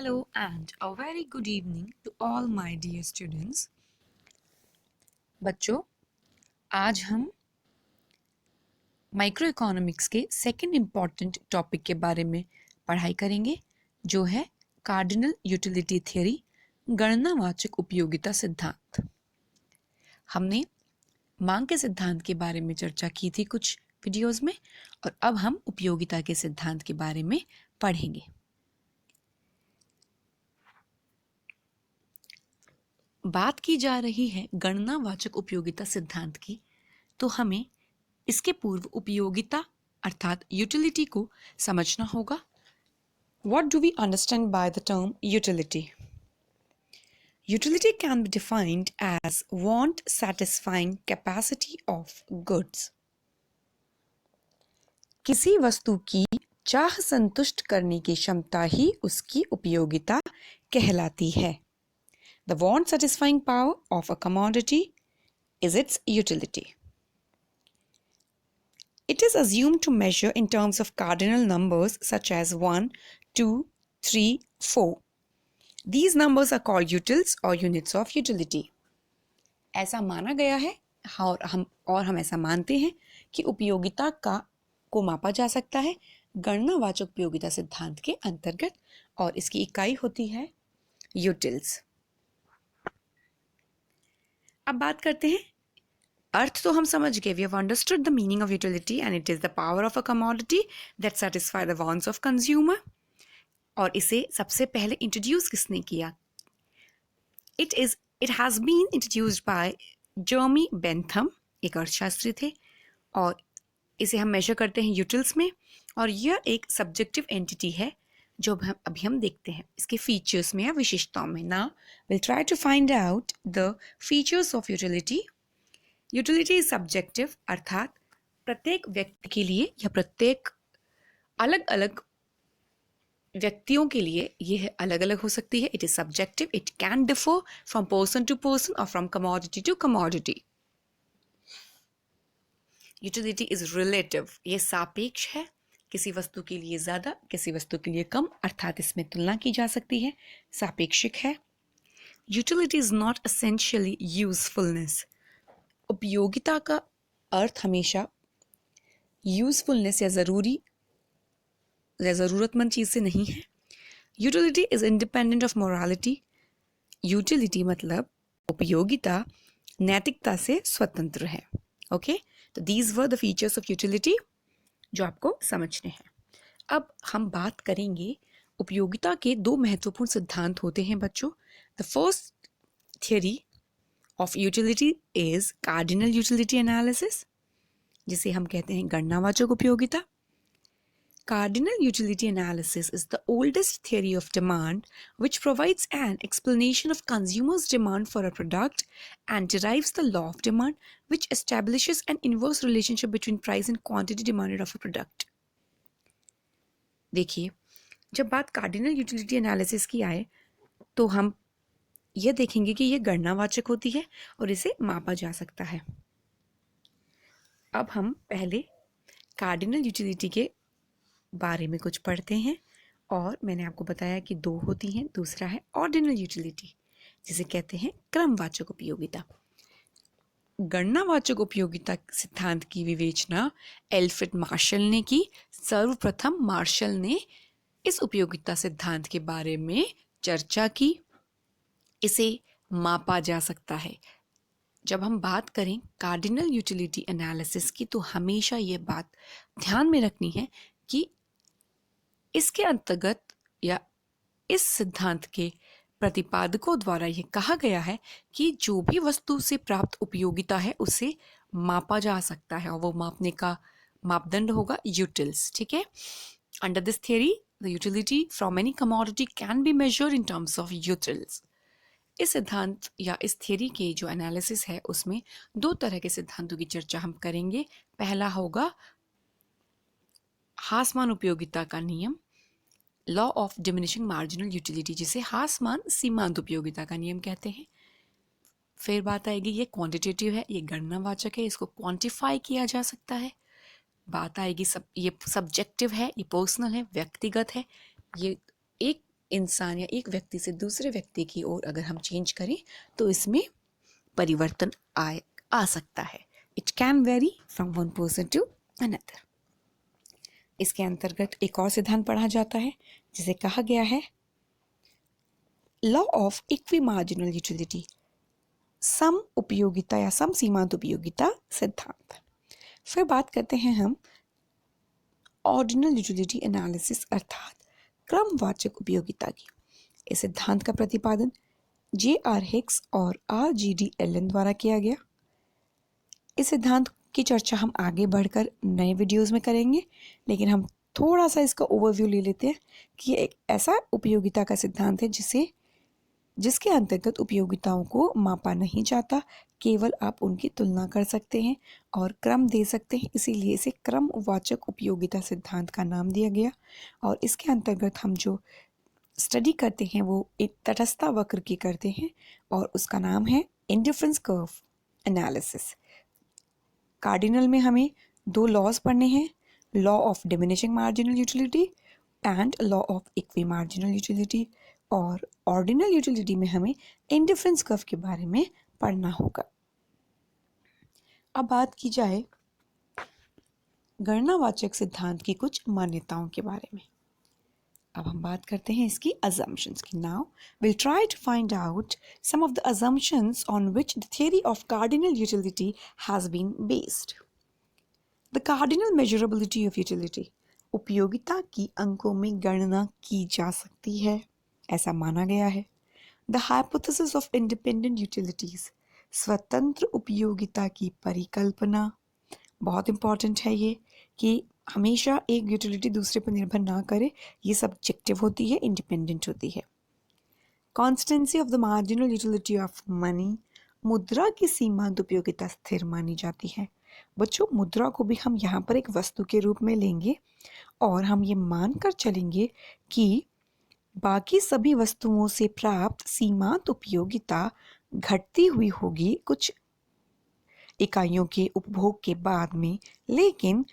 Hello and a very good evening to all my dear students. बच्चों, आज हम micro economics के second important topic के बारे में पढ़ाई करेंगे, जो है कार्डिनल यूटिलिटी थ्योरी, गणनावाचक उपयोगिता सिद्धांत। हमने मांग के सिद्धांत के बारे में चर्चा की थी कुछ वीडियोस में, और अब हम उपयोगिता के सिद्धांत के बारे में पढ़ेंगे। बात की जा रही है गणनावाचक उपयोगिता सिद्धांत की, तो हमें इसके पूर्व उपयोगिता अर्थात यूटिलिटी को समझना होगा। What do we understand by the term utility? Utility can be defined as want satisfying capacity of goods. किसी वस्तु की चाह संतुष्ट करने की क्षमता ही उसकी उपयोगिता कहलाती है। The want satisfying power of a commodity is its utility. It is assumed to measure in terms of cardinal numbers such as 1, 2, 3, 4. These numbers are called utils or units of utility. ऐसा माना गया है और हम ऐसा मानते हैं कि उपयोगिता को मापा जा सकता है गणनावाचक उपयोगिता सिद्धांत के अंतर्गत, और इसकी इकाई होती है यूटिल्स। अब बात करते हैं, अर्थ तो हम समझ गए, we have understood the meaning of utility and it is the power of a commodity that satisfy the wants of consumer. और इसे सबसे पहले इंट्रोड्यूस किसने किया? It has been introduced by Jeremy Bentham, एक अर्थशास्त्री थे, और इसे हम मेजर करते हैं यूटिल्स में, और यह एक सब्जेक्टिव एंटिटी है जो अभी हम देखते हैं इसके फीचर्स में या विशेषताओं में। Now will try to find out the features of utility. Utility is subjective, अर्थात प्रत्येक व्यक्ति के लिए या प्रत्येक अलग अलग व्यक्तियों के लिए यह अलग अलग हो सकती है। It is subjective, it can differ from person to person और from commodity to commodity. Utility is relative, ये सापेक्ष है, किसी वस्तु के लिए ज़्यादा किसी वस्तु के लिए कम, अर्थात इसमें तुलना की जा सकती है, सापेक्षिक है। Utility is not essentially usefulness, उपयोगिता का अर्थ हमेशा यूजफुलनेस या ज़रूरतमंद चीज़ से नहीं है। Utility is independent of morality, utility मतलब उपयोगिता नैतिकता से स्वतंत्र है। ओके, तो these were the features of utility जो आपको समझने हैं। अब हम बात करेंगे, उपयोगिता के दो महत्वपूर्ण सिद्धांत होते हैं बच्चों। The first theory of utility is cardinal utility analysis, जिसे हम कहते हैं गणनावाचक उपयोगिता। Cardinal utility analysis is the oldest theory of demand which provides an explanation of consumers' demand for a product and derives the law of demand which establishes an inverse relationship between price and quantity demanded of a product. देखिए, जब बात cardinal utility analysis की आए तो हम यह देखेंगे कि यह गणनावाचक होती है और इसे मापा जा सकता है। अब हम पहले कार्डिनल यूटिलिटी के बारे में कुछ पढ़ते हैं, और मैंने आपको बताया कि दो होती हैं। दूसरा है ऑर्डिनल यूटिलिटी, जिसे कहते हैं क्रमवाचक उपयोगिता। गणनावाचक उपयोगिता सिद्धांत की विवेचना एल्फ्रेड मार्शल ने की। सर्वप्रथम मार्शल ने इस उपयोगिता सिद्धांत के बारे में चर्चा की, इसे मापा जा सकता है। जब हम बात करें कार्डिनल यूटिलिटी एनालिसिस की, तो हमेशा ये बात ध्यान में रखनी है कि इसके अंतर्गत या इस सिद्धांत के प्रतिपादकों द्वारा ये कहा गया है कि जो भी वस्तु से प्राप्त उपयोगिता है उसे मापा जा सकता है, और वो मापने का मापदंड होगा यूटिल्स। ठीक है, under this theory the utility from any commodity can be measured in terms of utils. इस सिद्धांत या इस थियरी के जो एनालिसिस है उसमें दो तरह के सिद्धांतों की चर्चा हम करेंगे। पहला होगा हासमान उपयोगिता का नियम, law of diminishing marginal utility, जिसे हासमान सीमांत उपयोगिता का नियम कहते हैं। फिर बात आएगी, ये क्वांटिटेटिव है, ये गणनावाचक है, इसको क्वांटिफाई किया जा सकता है। बात आएगी ये सब्जेक्टिव है, ये पर्सनल है, व्यक्तिगत है। ये इंसान या एक व्यक्ति से दूसरे व्यक्ति की ओर अगर हम चेंज करें तो इसमें परिवर्तन आ सकता है। It can vary from one person to another. इसके अंतर्गत एक और सिद्धांत पढ़ा जाता है जिसे कहा गया है law of equi marginal utility, सम उपयोगिता या सम सीमांत उपयोगिता सिद्धांत। फिर बात करते हैं हम ऑर्डिनल यूटिलिटी एनालिसिस अर्थात क्रमवाचक उपयोगिता की। इस सिद्धांत का प्रतिपादन J.R. हिक्स और R.G.D. एलन द्वारा किया गया। इस सिद्धांत की चर्चा हम आगे बढ़कर नए वीडियोस में करेंगे, लेकिन हम थोड़ा सा इसका ओवरव्यू ले लेते हैं कि एक ऐसा उपयोगिता का सिद्धांत है जिसके अंतर्गत उपयोगिताओं को मापा नहीं जाता, केवल आप उनकी तुलना कर सकते हैं और क्रम दे सकते हैं, इसीलिए इसे क्रमवाचक उपयोगिता सिद्धांत का नाम दिया गया। और इसके अंतर्गत हम जो स्टडी करते हैं वो एक तटस्थता वक्र की करते हैं और उसका नाम है इंडिफरेंस कर्व एनालिसिस। कार्डिनल में हमें दो लॉज पढ़ने हैं, law of diminishing marginal utility and law of equi marginal utility, और ऑर्डिनल यूटिलिटी में हमें इंडिफरेंस कर्व के बारे में पढ़ना होगा। अब बात की जाए गणनावाचक सिद्धांत की कुछ मान्यताओं के बारे में। अब हम बात करते हैं इसकी assumptions की। Now we'll try to find out some of the assumptions on which the theory of cardinal utility has been based. The cardinal measurability of utility, उपयोगिता की अंकों में गणना की जा सकती है, ऐसा माना गया है। The hypothesis of independent utilities, स्वतंत्र उपयोगिता की परिकल्पना, बहुत इंपॉर्टेंट है ये कि हमेशा एक यूटिलिटी दूसरे पर निर्भर ना करे, ये सब्जेक्टिव होती है, इंडिपेंडेंट होती है। Constituency of the marginal utility of money, मुद्रा की सीमांत उपयोगिता स्थिर मानी जाती है। बच्चों, मुद्रा को भी हम यहाँ पर एक वस्तु के रूप में लेंगे और हम ये मानकर चलेंगे कि बाकी सभी वस्तुओं से प्राप्त सीमांत उपयोगिता घटती हुई होगी कुछ इकाइयों के उपभोग के बाद में, लेकिन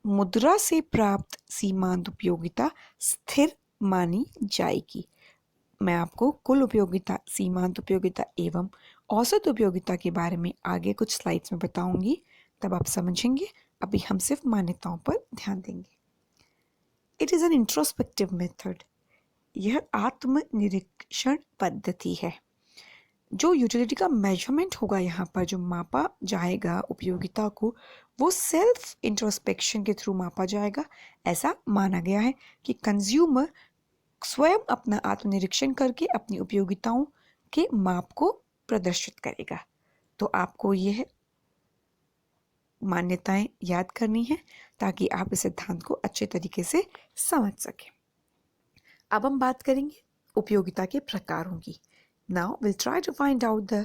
मुद्रा से प्राप्त सीमांत उपयोगिता स्थिर मानी जाएगी। मैं आपको कुल उपयोगिता, सीमांत उपयोगिता एवं औसत उपयोगिता के बारे में आगे कुछ स्लाइड्स में बताऊंगी, तब आप समझेंगे। अभी हम सिर्फ मान्यताओं पर ध्यान देंगे। It is an introspective method, यह आत्मनिरीक्षण पद्धति है। जो यूटिलिटी का मेजरमेंट होगा, यहाँ पर जो मापा जाएगा उपयोगिता को, वो सेल्फ इंट्रोस्पेक्शन के थ्रू मापा जाएगा। ऐसा माना गया है कि कंज्यूमर स्वयं अपना आत्मनिरीक्षण करके अपनी उपयोगिताओं के माप को प्रदर्शित करेगा। तो आपको यह मान्यताएं याद करनी है ताकि आप इस सिद्धांत को अच्छे तरीके से समझ सकें। अब हम बात करेंगे उपयोगिता के प्रकारों की। Now we'll try to find out the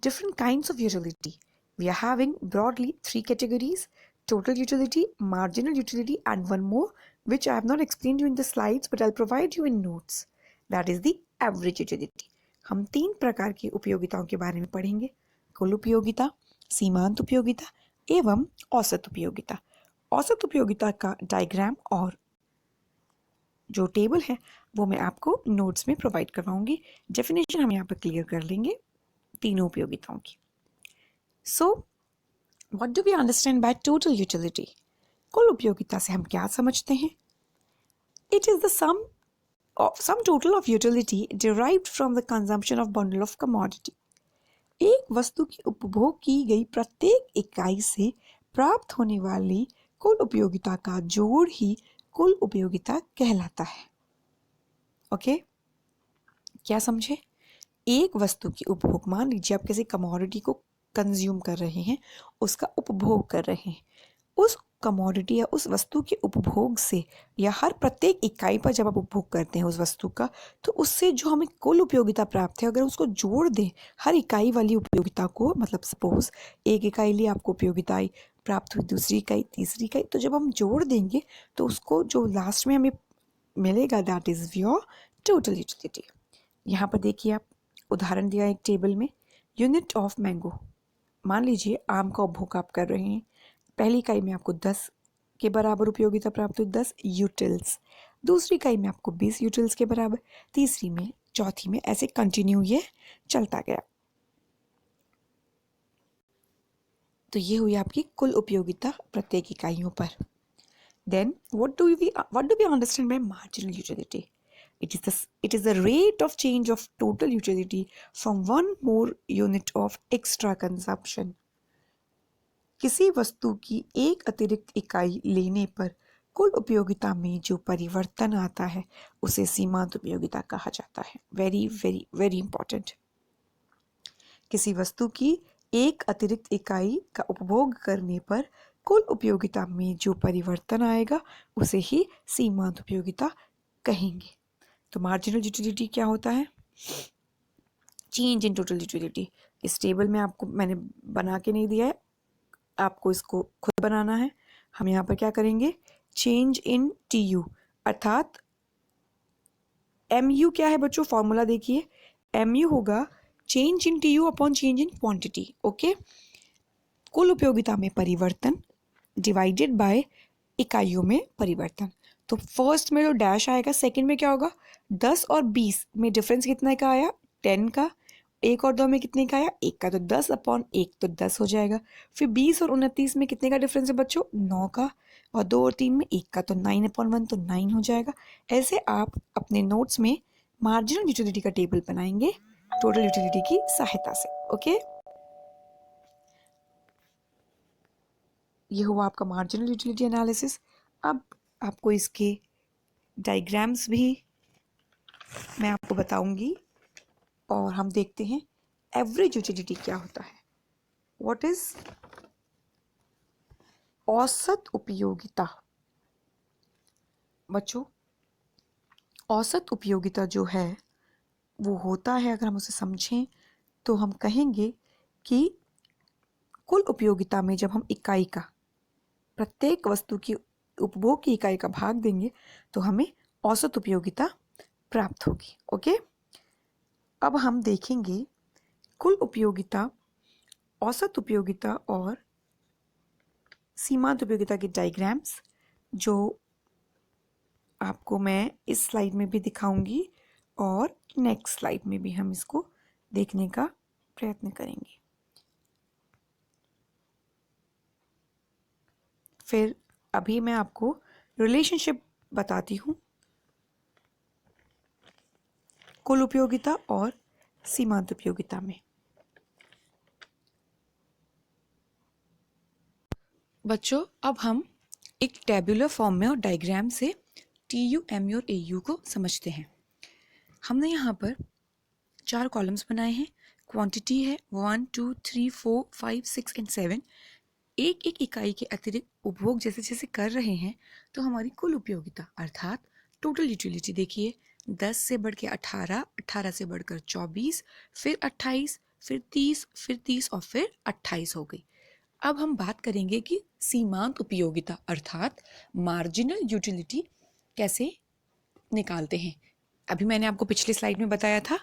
different kinds of utility. We are having broadly 3 categories: total utility, marginal utility, and one more which I have not explained you in the slides but I'll provide you in notes. That is the average utility. हम 3 प्रकार की उपयोगिताओं के बारे में पढ़ेंगे: कुल उपयोगिता, सीमांत उपयोगिता एवं औसत उपयोगिता। औसत उपयोगिता का डायग्राम और जो टेबल है वो मैं आपको नोट्स में प्रोवाइड करवाऊंगी। डेफिनेशन हम यहाँ पर क्लियर कर लेंगे तीनों उपयोगिताओं की। So what do we understand by total utility? कुल उपयोगिता से हम क्या समझते हैं? It is the sum total of utility derived from the consumption of bundle of commodity. एक वस्तु की उपभोग की गई प्रत्येक इकाई से प्राप्त होने वाली कुल उपयोगिता का जोड़ ही कुल उपयोगिता कहलाता है। ओके, क्या समझे? एक वस्तु की उपभोग, मान लीजिए आप किसी कमोडिटी को कंज्यूम कर रहे हैं, उसका उपभोग कर रहे हैं, उस कमोडिटी या उस वस्तु के उपभोग से या हर प्रत्येक इकाई पर जब आप उपभोग करते हैं उस वस्तु का, तो उससे जो हमें कुल उपयोगिता प्राप्त है, अगर उसको जोड़ दें हर इकाई वाली उपयोगिता को, मतलब सपोज एक इकाई लिए आपको उपयोगिता प्राप्त हुई, दूसरी इकाई, तीसरी इकाई, तो जब हम जोड़ देंगे तो उसको जो लास्ट में हमें मिलेगा that is your total utility. यहाँ पर देखिए, आप उदाहरण दिया एक टेबल में, यूनिट ऑफ मैंगो। मान लीजिए आम का उपभोग आप कर रहे हैं, पहली इकाई में आपको 10 के बराबर उपयोगिता प्राप्त हुई, 10 यूटिल्स। दूसरी इकाई में आपको 20 यूटिल्स के बराबर, तीसरी में, चौथी में, ऐसे कंटिन्यू ये चलता गया। तो ये हुई आपकी कुल उपयोगिता प्रत्येक इकाइयों पर। Then what do we understand by marginal utility? It is the rate of change of total utility from one more unit of extra consumption. किसी वस्तु की एक अतिरिक्त इकाई लेने पर कुल उपयोगिता में जो परिवर्तन आता है उसे सीमांत उपयोगिता कहा जाता है। Very very very important. किसी वस्तु की एक अतिरिक्त इकाई का उपभोग करने पर कुल उपयोगिता में जो परिवर्तन आएगा उसे ही सीमांत उपयोगिता कहेंगे। तो मार्जिनल यूटिलिटी क्या होता है? Change in total utility. इस टेबल में आपको मैंने बना के नहीं दिया है, आपको इसको खुद बनाना है। हम यहाँ पर क्या करेंगे? चेंज इन TU, अर्थात MU क्या है बच्चों? फॉर्मूला देखिए, MU होगा change in TU upon change in quantity. Okay, कुल उपयोगिता में परिवर्तन डिवाइडेड बाय इकाइयों में परिवर्तन। तो फर्स्ट में जो डैश आएगा, सेकंड में क्या होगा? 10 और 20 में डिफरेंस कितने का आया? 10 का। 1 और 2 में कितने का आया? 1 का। तो 10 अपॉन 1 तो 10 हो जाएगा। फिर 20 और 29 में कितने का डिफरेंस है बच्चों? 9 का। और 2 और 3 में 1 का, तो 9 अपॉन 1 तो 9 हो जाएगा। ऐसे आप अपने नोट्स में मार्जिनल यूटिलिटी का टेबल बनाएंगे टोटल यूटिलिटी की सहायता से। ओके, ये हुआ आपका मार्जिनल यूटिलिटी एनालिसिस। अब आपको इसके डायग्राम्स भी मैं आपको बताऊंगी और हम देखते हैं एवरेज यूटिलिटी क्या होता है। व्हाट इज औसत उपयोगिता? बच्चों, औसत उपयोगिता जो है वो होता है, अगर हम उसे समझें तो हम कहेंगे कि कुल उपयोगिता में जब हम इकाई का, प्रत्येक वस्तु की उपभोग की इकाई का भाग देंगे तो हमें औसत उपयोगिता प्राप्त होगी। ओके, अब हम देखेंगे कुल उपयोगिता, औसत उपयोगिता और सीमांत उपयोगिता के डायग्राम्स, जो आपको मैं इस स्लाइड में भी दिखाऊंगी और नेक्स्ट स्लाइड में भी हम इसको देखने का प्रयत्न करेंगे। फिर अभी मैं आपको रिलेशनशिप बताती हूँ कुल उपयोगिता और सीमांत उपयोगिता में। बच्चों, अब हम एक टेबुलर फॉर्म में और डायग्राम से TU, MU और AU को समझते हैं। हमने यहाँ पर 4 कॉलम्स बनाए हैं। क्वांटिटी है 1, 2, 3, 4, 5, 6 एंड 7। एक एक इकाई के अतिरिक्त उपभोग जैसे जैसे कर रहे हैं तो हमारी कुल उपयोगिता अर्थात टोटल यूटिलिटी देखिए, 10 से बढ़ के 18, 18 से बढ़कर 24, फिर 28, फिर 30, फिर 30 और फिर 28 हो गई। अब हम बात करेंगे कि सीमांत उपयोगिता अर्थात मार्जिनल यूटिलिटी कैसे निकालते हैं। अभी मैंने आपको पिछली स्लाइड में बताया था,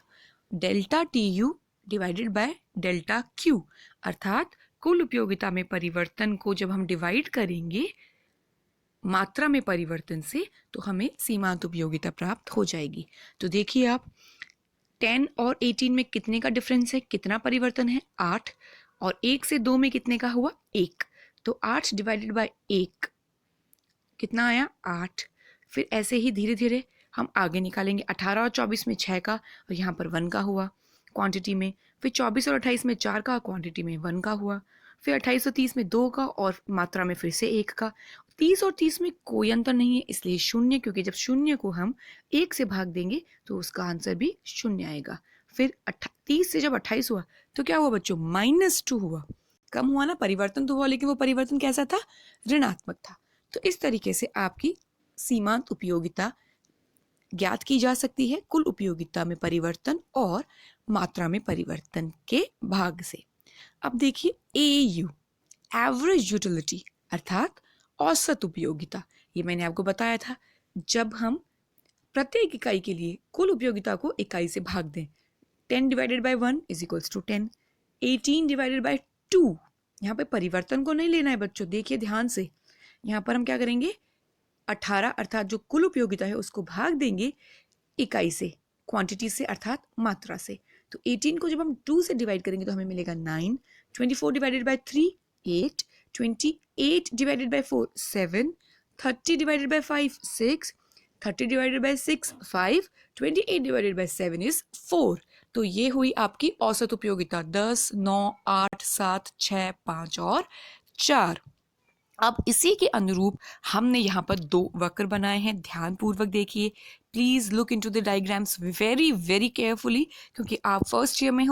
delta TU divided by delta Q, अर्थात कुल उपयोगिता में परिवर्तन को जब हम डिवाइड करेंगे मात्रा में परिवर्तन से तो हमें सीमांत उपयोगिता प्राप्त हो जाएगी। तो देखिए आप, 10 और 18 में कितने का डिफरेंस है, कितना परिवर्तन है? 8। और 1 से 2 में कितने का हुआ? 1। तो 8 डिवाइडेड बाय 1 कितना आया? 8। फिर ऐसे ही धीरे धीरे हम आगे निकालेंगे। 18 और 24 में 6 का और यहाँ पर 1 का हुआ क्वांटिटी में। फिर 24 और 28 में 4 का, क्वांटिटी में 1 का हुआ। फिर 28 और 30 में 2 का और मात्रा में फिर से 1 का। 30 और 30 में कोई अंतर नहीं है, इसलिए 0, क्योंकि जब 0 को हम 1 से भाग देंगे तो उसका आंसर भी 0 आएगा। फिर 30 से जब 28 हुआ तो क्या हुआ बच्चों? -2 हुआ। कम हुआ ना, परिवर्तन तो हुआ, लेकिन वो परिवर्तन कैसा था? ऋणात्मक था। तो इस तरीके से आपकी सीमांत उपयोगिता ज्ञात की जा सकती है कुल उपयोगिता में परिवर्तन और मात्रा में परिवर्तन के भाग से। अब देखिए AU, एवरेज यूटिलिटी अर्थात औसत उपयोगिता। ये मैंने आपको बताया था, जब हम प्रत्येक इकाई के लिए कुल उपयोगिता को इकाई से भाग दें। 10 divided by 1 is equals to 10। 18 divided by 2, यहाँ पे परिवर्तन को नहीं लेना है बच्चों, देखिए ध्यान से। यहाँ पर हम क्या करेंगे? 18 अर्थात जो कुल उपयोगिता है उसको भाग देंगे इकाई से, क्वांटिटी से अर्थात मात्रा से। तो 18 को जब हम 2 से डिवाइड करेंगे तो हमें मिलेगा 9, 24 divided by 3 8, 28 divided by 4 7, 30 divided by 5 6, 30 divided by 6 5, 28 divided by 7 is 4। तो ये हुई आपकी औसत उपयोगिता 10, 9, 8, 7, 6, 5 और 4। अब इसी के अनुरूप हमने यहाँ पर 2 वक्र बनाए हैं। ध्यानपूर्वक देखिए, please look into the diagrams very very carefully, क्योंकि आप फर्स्ट ईयर में हैं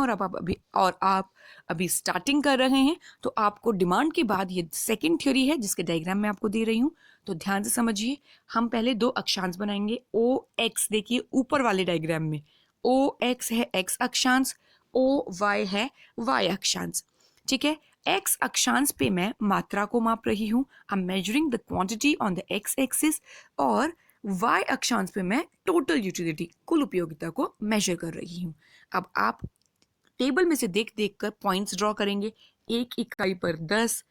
और आप अभी स्टार्टिंग कर रहे हैं, तो आपको डिमांड के बाद ये सेकंड थ्योरी है जिसके डायग्राम मैं आपको दे रही हूँ, तो ध्यान से समझिए। हम पहले 2 अक्षांश बनाएंगे। ओ एक्स देखिए ऊपर वाले डायग्राम में ओ एक्स है एक्स अक्षांश, ओ वाई है वाई अक्षांश, ठीक है। एक्स अक्षांश पे मैं मात्रा को माप रही हूँ, I am measuring the quantity on the x axis, और वाई अक्षांश पे मैं टोटल यूटिलिटी कुल उपयोगिता को मेजर कर रही हूँ। अब आप टेबल में से देख देख कर पॉइंट्स ड्रॉ करेंगे। एक इकाई पर 10,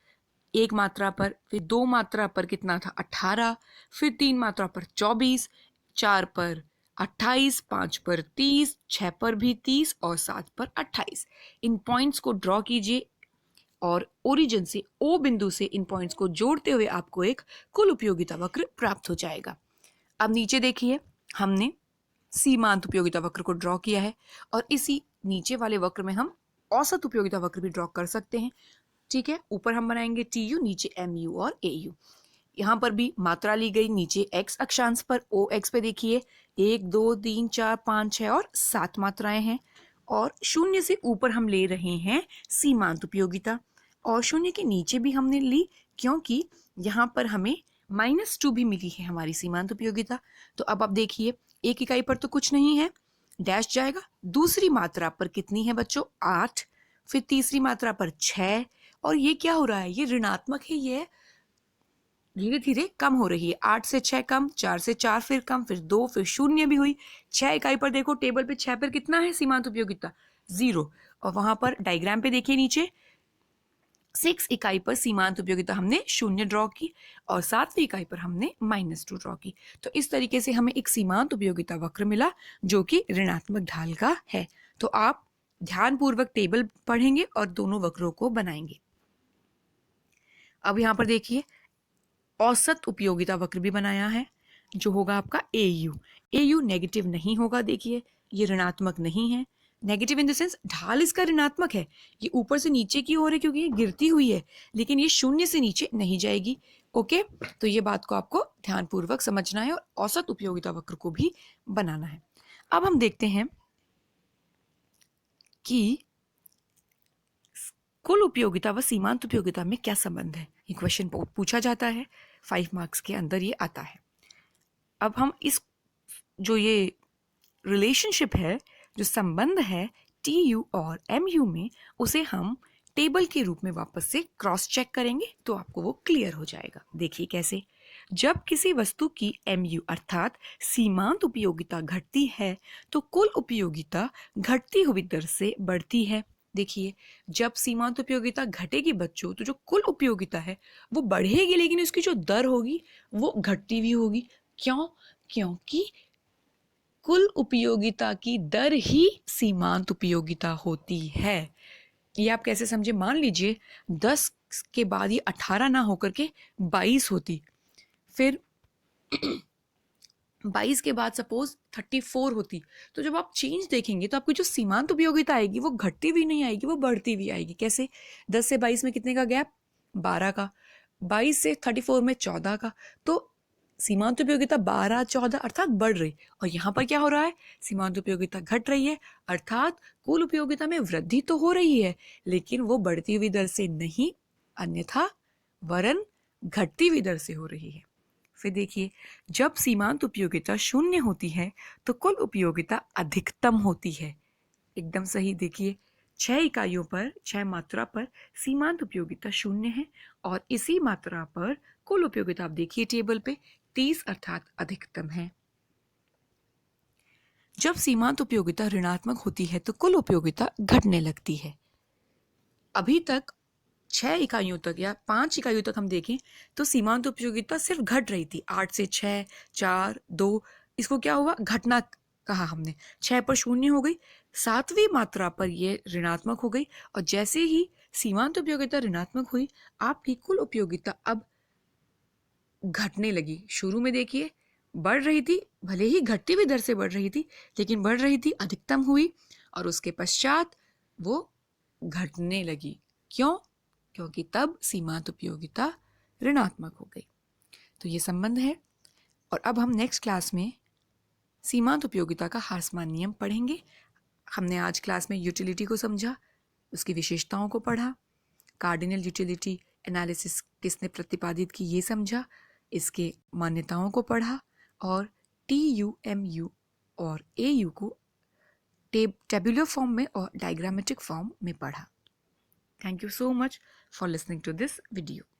एक मात्रा पर, फिर 2 मात्रा पर कितना था 18, फिर 3 मात्रा पर 24, 4 पर 28, 5 पर 30, 6 पर भी 30 और 7 पर 28। इन पॉइंट्स को ड्रॉ कीजिए और ओरिजिन से ओ बिंदु से इन पॉइंट्स को जोड़ते हुए आपको एक कुल उपयोगिता वक्र प्राप्त हो जाएगा। अब नीचे देखिए, हमने सीमांत उपयोगिता वक्र को ड्रॉ किया है और इसी नीचे वाले वक्र में हम औसत उपयोगिता वक्र भी ड्रॉ कर सकते हैं, ठीक है। ऊपर हम बनाएंगे TU, नीचे MU और AU। यहाँ पर भी मात्रा ली गई नीचे x अक्षांश पर ओ एक्स पे देखिए 1 2 3 4 5 6 और 7 मात्राएं हैं, और शून्य से ऊपर हम ले रहे हैं सीमांत उपयोगिता, और शून्य के नीचे भी हमने ली क्योंकि यहाँ पर हमें -2 भी मिली है हमारी सीमांत उपयोगिता। तो अब आप देखिए, एक इकाई पर तो कुछ नहीं है, डैश जाएगा। दूसरी मात्रा पर कितनी है बच्चों 8, फिर तीसरी मात्रा पर 6, और ये क्या हो रहा है, ये ऋणात्मक है, ये धीरे धीरे कम हो रही है। 8 से 6 कम, 4 से 4 फिर कम, फिर 2, फिर 0 भी हुई। 6 इकाई पर देखो टेबल पे 6 पर कितना है सीमांत उपयोगिता 0, और वहां पर डायग्राम पे देखिए नीचे 6 इकाई पर सीमांत उपयोगिता हमने 0 ड्रॉ की और 7वीं इकाई पर हमने -2 ड्रॉ की। तो इस तरीके से हमें एक सीमांत उपयोगिता वक्र मिला जो कि ऋणात्मक ढाल का है। तो आप ध्यानपूर्वक टेबल पढ़ेंगे और दोनों वक्रों को बनाएंगे। अब यहाँ पर देखिए, औसत उपयोगिता वक्र भी बनाया है जो होगा आपका AU नेगेटिव नहीं होगा, देखिए ये ऋणात्मक नहीं है, नेगेटिव इन द सेंस ढाल इसका ऋणात्मक है, ये ऊपर से नीचे की ओर है क्योंकि ये गिरती हुई है, लेकिन ये 0 से नीचे नहीं जाएगी। ओके, तो ये बात को आपको ध्यानपूर्वक समझना है और औसत उपयोगिता वक्र को भी बनाना है। अब हम देखते हैं कि कुल उपयोगिता व सीमांत उपयोगिता में क्या संबंध है। ये क्वेश्चन पूछा जाता है, 5 मार्क्स के अंदर ये आता है। अब हम इस जो ये रिलेशनशिप है, जो संबंध है TU और MU में, उसे हम टेबल के रूप में वापस से क्रॉस चेक करेंगे तो आपको वो क्लियर हो जाएगा। देखिए कैसे, जब किसी वस्तु की MU अर्थात सीमांत उपयोगिता घटती है तो कुल उपयोगिता घटती हुई दर से बढ़ती है। देखिए, जब सीमांत उपयोगिता घटेगी बच्चों तो जो कुल उपयोगिता है वो बढ़ेगी, लेकिन उसकी जो दर होगी वो घटती भी होगी। क्यों? क्योंकि कुल उपयोगिता की दर ही सीमांत उपयोगिता होती है। ये आप कैसे समझे, मान लीजिए 10 के बाद ये 18 ना होकर के 22 होती, फिर 22 के बाद सपोज 34 होती, तो जब आप चेंज देखेंगे तो आपकी जो सीमांत उपयोगिता आएगी वो घटती भी नहीं आएगी, वो बढ़ती भी आएगी। कैसे? 10 से 22 में कितने का गैप? 12 का। 22 से 34 में 14 का। तो सीमांत उपयोगिता 12 14 अर्थात बढ़ रही, और यहाँ पर क्या हो रहा है, सीमांत उपयोगिता घट रही है, अर्थात कुल उपयोगिता में वृद्धि तो हो रही है लेकिन वो बढ़ती हुई दर से नहीं, अन्यथा वरन घटती हुई दर से हो रही है। फिर देखिए, जब सीमांत उपयोगिता 0 होती है तो कुल उपयोगिता अधिकतम होती है। एकदम सही। देखिए, 6 इकाइयों पर, 6 मात्रा पर सीमांत उपयोगिता 0 है और इसी मात्रा पर कुल उपयोगिता आप देखिए टेबल पे 30 अर्थात अधिकतम है। जब सीमांत उपयोगिता ऋणात्मक होती है तो कुल उपयोगिता घटने लगती है। अभी तक 6 इकाइयों तक या 5 इकाइयों तक हम देखें तो सीमांत उपयोगिता सिर्फ घट रही थी। 8 से 6, 4, 2, इसको क्या हुआ, घटना कहा हमने। 6 पर शून्य हो गई, 7वीं मात्रा पर ये ऋणात्मक हो गई, और जैसे ही सीमांत उपयोगिता ऋणात्मक हुई आपकी कुल उपयोगिता अब घटने लगी। शुरू में देखिए बढ़ रही थी, भले ही घटती हुई दर से बढ़ रही थी, लेकिन बढ़ रही थी, अधिकतम हुई, और उसके पश्चात वो घटने लगी। क्यों? क्योंकि तब सीमांत उपयोगिता ऋणात्मक हो गई। तो ये संबंध है। और अब हम नेक्स्ट क्लास में सीमांत उपयोगिता का ह्रासमान नियम पढ़ेंगे। हमने आज क्लास में यूटिलिटी को समझा, उसकी विशेषताओं को पढ़ा, कार्डिनल यूटिलिटी एनालिसिस किसने प्रतिपादित की ये समझा, इसके मान्यताओं को पढ़ा, और TUMU और AU को टेबुलर फॉर्म में और डायग्रामेटिक फॉर्म में पढ़ा। Thank you so much for listening to this video.